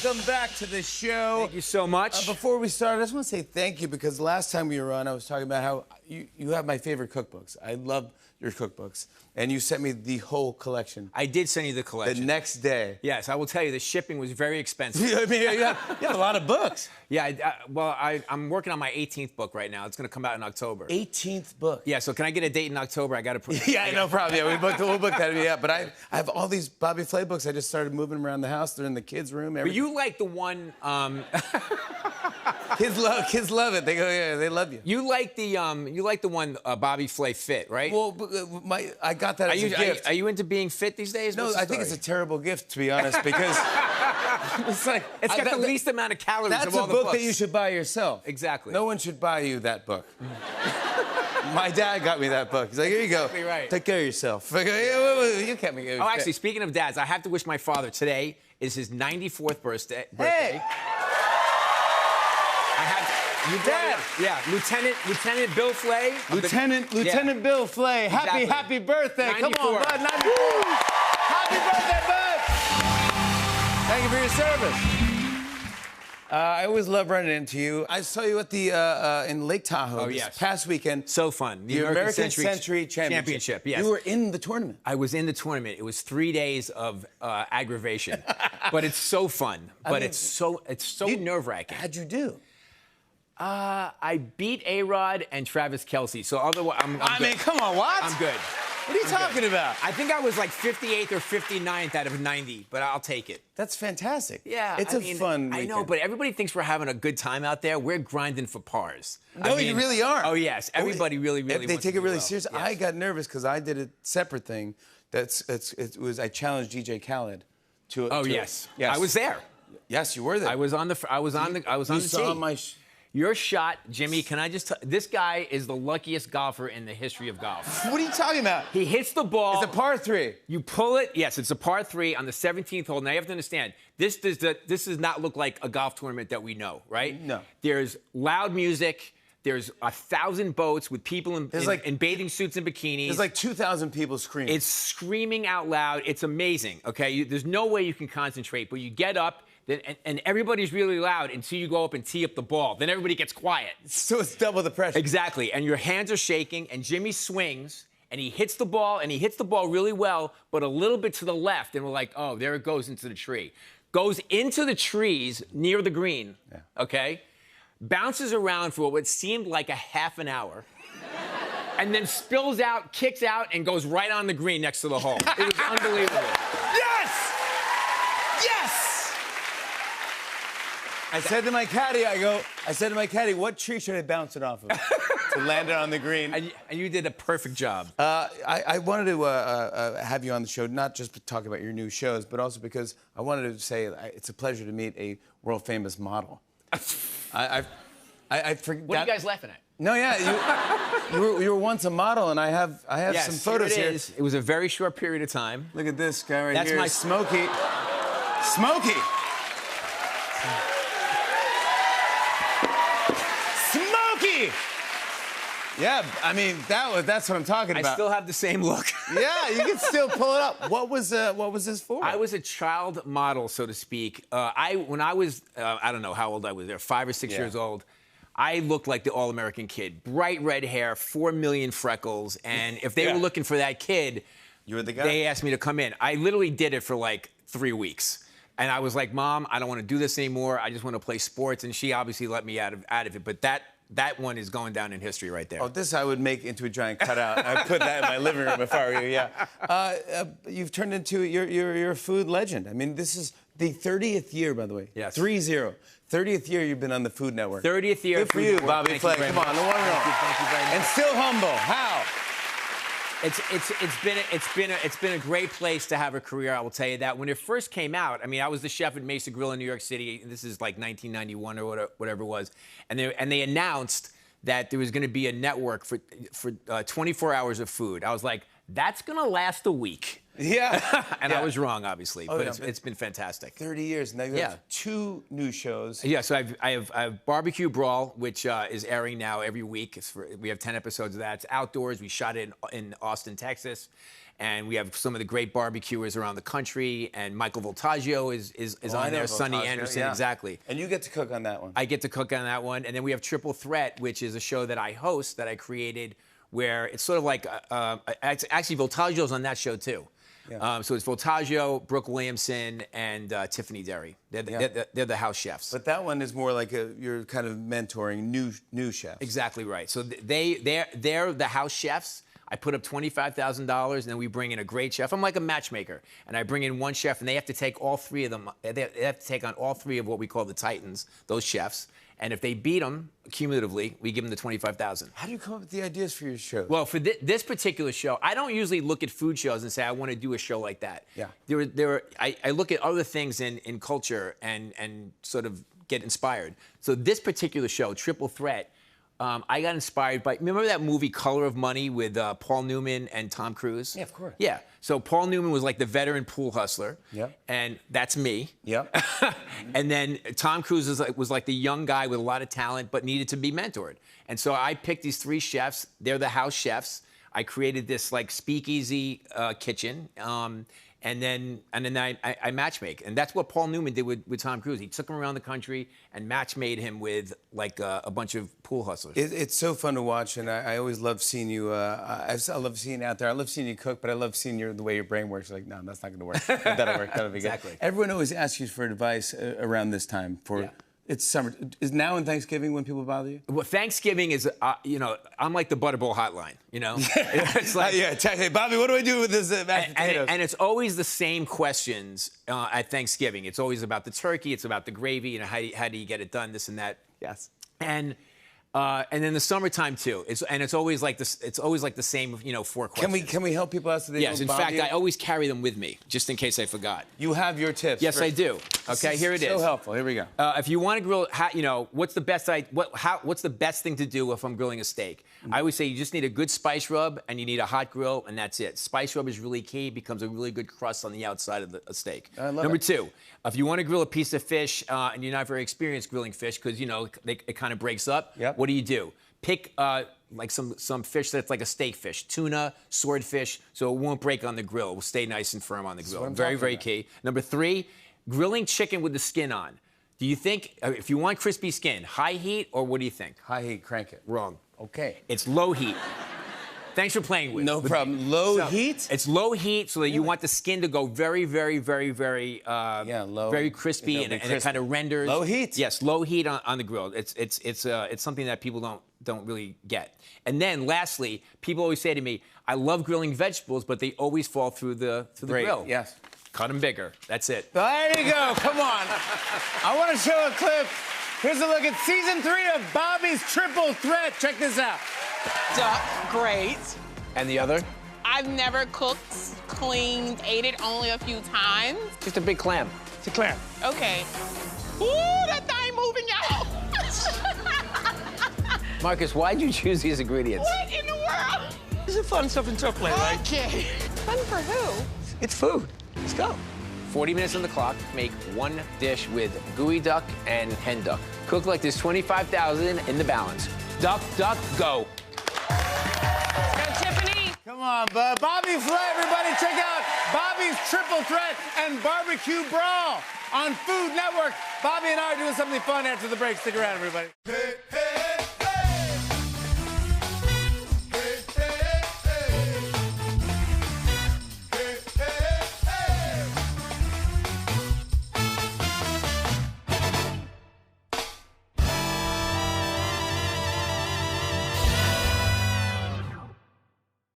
welcome back to the show. Thank you so much. Before we start, I just want to say thank you because last time we were on, I was talking about how you have my favorite cookbooks. I love your cookbooks. And you sent me the whole collection. I did send you the collection. The next day. Yes, I will tell you, the shipping was very expensive. I mean, you have a lot of books. Yeah, I'm working on my 18th book right now. It's going to come out in October. 18th book. Yeah, so can I get a date in October? I got to put. Yeah, no problem. Yeah, we'll book that. Yeah, but I have all these Bobby Flay books. I just started moving them around the house. They're in the kids' room. But you like the one. Kids love it. They go, yeah, they love you. You like the one Bobby Flay Fit, right? Well, I got that as a gift. Are you into being fit these days? No, I think it's a terrible gift, to be honest, because it's got the least amount of calories of all the books. That's a book that you should buy yourself. Exactly. No one should buy you that book. My dad got me that book. He's like, here you go. Exactly right. Take care of yourself. You can't make it. Oh, actually, speaking of dads, I have to wish my father today is his 94th birthday. Hey! Your dad. Yeah, Lieutenant Bill Flay. Lieutenant Bill Flay. Exactly. Happy birthday. 94. Come on, bud. 94. Happy birthday, bud. Thank you for your service. I always love running into you. I saw you at the in Lake Tahoe this past weekend. So fun. The American Century Championship. Yes. You were in the tournament. I was in the tournament. It was 3 days of aggravation, but it's so fun. But it's so nerve-wracking. How'd you do? I beat A-Rod and Travis Kelce. So otherwise, I'm I mean, come on, what? I'm good. What are you talking about? I think I was like 58th or 59th out of 90, but I'll take it. That's fantastic. Yeah, it's a fun weekend. I know, but everybody thinks we're having a good time out there. We're grinding for pars. No, you really are. Oh yes, everybody really. They take it really well. serious. Yes. I got nervous because I did a separate thing. I challenged DJ Khaled to. Yes, I was there. Yes, you were there. I was on the You saw tee. my. Your shot, Jimmy, can I just this guy is the luckiest golfer in the history of golf. What are you talking about? He hits the ball. It's a par 3. You pull it. Yes, it's a par 3 on the 17th hole. Now you have to understand, this does not look like a golf tournament that we know, right? No. There's loud music. There's 1,000 boats with people in bathing suits and bikinis. There's like 2,000 people screaming. It's screaming out loud. It's amazing, okay? There's no way you can concentrate, but you get up, and everybody's really loud until you go up and tee up the ball. Then everybody gets quiet. So it's double the pressure. Exactly, and your hands are shaking, and Jimmy swings, and he hits the ball really well, but a little bit to the left, and we're like, oh, there it goes into the tree. Goes into the trees near the green, okay? Bounces around for what seemed like a half an hour, and then spills out, kicks out, and goes right on the green next to the hole. It was unbelievable. Yes! Yes! I said to my caddy, what tree should I bounce it off of to land it on the green? And you did a perfect job. I wanted to have you on the show, not just to talk about your new shows, but also because I wanted to say it's a pleasure to meet a world-famous model. I forget. What are you guys laughing at? No, yeah, you were once a model, and I have some photos here. It was a very short period of time. Look at this guy right That's here. my Smokey. Smokey. Smokey. Yeah, I mean that's what I'm talking about. I still have the same look. Yeah, you can still pull it up. What was this for? I was a child model, so to speak. When I was, I don't know how old I was there, 5 or 6 years old, I looked like the all-American kid. Bright red hair, 4 million freckles, and if they were looking for that kid, you were the guy. They asked me to come in. I literally did it for like 3 weeks. And I was like, Mom, I don't want to do this anymore. I just want to play sports. And she obviously let me out of it. But that one is going down in history right there. Oh, this I would make into a giant cutout. I'd put that in my living room if I were you, yeah. You've turned into, you're a food legend. I mean, this is the 30th year, by the way. Yes. 30. 30th year you've been on the Food Network. 30th year. Good for you, Bobby Flay. Come on, the one and all. Thank you very much. And still humble. How? It's been a great place to have a career. I will tell you that. When it first came out, I mean, I was the chef at Mesa Grill in New York City. This is like 1991 or whatever it was, and they announced that there was going to be a network for 24 hours of food. I was like, that's going to last a week. Yeah. And I was wrong, obviously, but it's been fantastic. 30 years. Now you have 2 new shows. Yeah, so I have Barbecue Brawl, which is airing now every week. We have 10 episodes of that. It's outdoors. We shot it in Austin, Texas. And we have some of the great barbecuers around the country. And Michael Voltaggio is on there. Sonny Anderson, exactly. And you get to cook on that one. I get to cook on that one. And then we have Triple Threat, which is a show that I host that I created where it's sort of like, actually Voltaggio's on that show too. Yeah. So it's Voltaggio, Brooke Williamson, and Tiffany Derry. They're the house chefs. But that one is more like you're kind of mentoring new chefs. Exactly right. So they're the house chefs. I put up $25,000, and then we bring in a great chef. I'm like a matchmaker, and I bring in one chef, and they have to take all three of them. They have to take on all three of what we call the Titans, those chefs. And if they beat them cumulatively, we give them the $25,000. How do you come up with the ideas for your show? Well, for this particular show, I don't usually look at food shows and say I want to do a show like that. Yeah. I look at other things in culture and sort of get inspired. So this particular show, Triple Threat, I got inspired by, remember that movie Color of Money with Paul Newman and Tom Cruise? Yeah, of course. Yeah. So Paul Newman was like the veteran pool hustler. Yep. And that's me. Yep. And then Tom Cruise was like the young guy with a lot of talent but needed to be mentored. And so I picked these three chefs. They're the house chefs. I created this like speakeasy kitchen. And then I matchmake. And that's what Paul Newman did with Tom Cruise. He took him around the country and match-made him with like a bunch of pool hustlers. It's so fun to watch, and I always love seeing you. I love seeing you out there. I love seeing you cook, but I love seeing the way your brain works. Like, no, that's not going to work. But that'll work. That'll be Exactly. good. Everyone always asks you for advice around this time. It's summer. Is now in Thanksgiving when people bother you? Well, Thanksgiving is, I'm like the Butterball hotline, It's like, hey, Bobby, what do I do with this mashed potatoes? And it's always the same questions at Thanksgiving. It's always about the turkey. It's about the gravy. How do you get it done? This and that. Yes. And then the summertime too. It's always like this. It's always like the same, 4 questions. Can we help people out so they Yes. don't In bother fact, you? I always carry them with me just in case I forgot. You have your tips. Yes, I do. Okay, here it is. So helpful. Here we go. If you want to grill, what's the best thing to do if I'm grilling a steak? I always say you just need a good spice rub and you need a hot grill, and that's it. Spice rub is really key. It becomes a really good crust on the outside of a steak. I love Number it. 2, if you want to grill a piece of fish and you're not very experienced grilling fish because it kind of breaks up, Yep. what do? Pick like some fish that's like a steak fish, tuna, swordfish, so it won't break on the grill. It will stay nice and firm on the grill. Very key. Number 3, grilling chicken with the skin on. Do you think, if you want crispy skin, high heat or what do you think? High heat, crank it. Wrong. Okay. It's low heat. Thanks for playing with. No problem. Low heat? It's low heat so that you want the skin to go very, very low. very crispy and it kind of renders. Low heat? Yes, low heat on the grill. It's something that people don't really get. And then lastly, people always say to me, I love grilling vegetables, but they always fall through the grill. Yes. Cut them bigger. That's it. There you go. Come on. I want to show a clip. Here's a look at season 3 of Bobby's Triple Threat. Check this out. Duck, great. And the other? I've never cooked, cleaned, ate it only a few times. Just a big clam. It's a clam. Okay. Ooh, that thing moving, y'all. Marcus, why'd you choose these ingredients? What in the world? This is fun stuff in chocolate, right? Okay. Fun for who? It's food. Let's go. 40 minutes on the clock. Make one dish with gooey duck and hen duck. Cook like there's 25,000 in the balance. Duck, go. Go, Tiffany. Come on, bud. Bobby Flay, everybody. Check out Bobby's Triple Threat and Barbecue Brawl on Food Network. Bobby and I are doing something fun after the break. Stick around, everybody.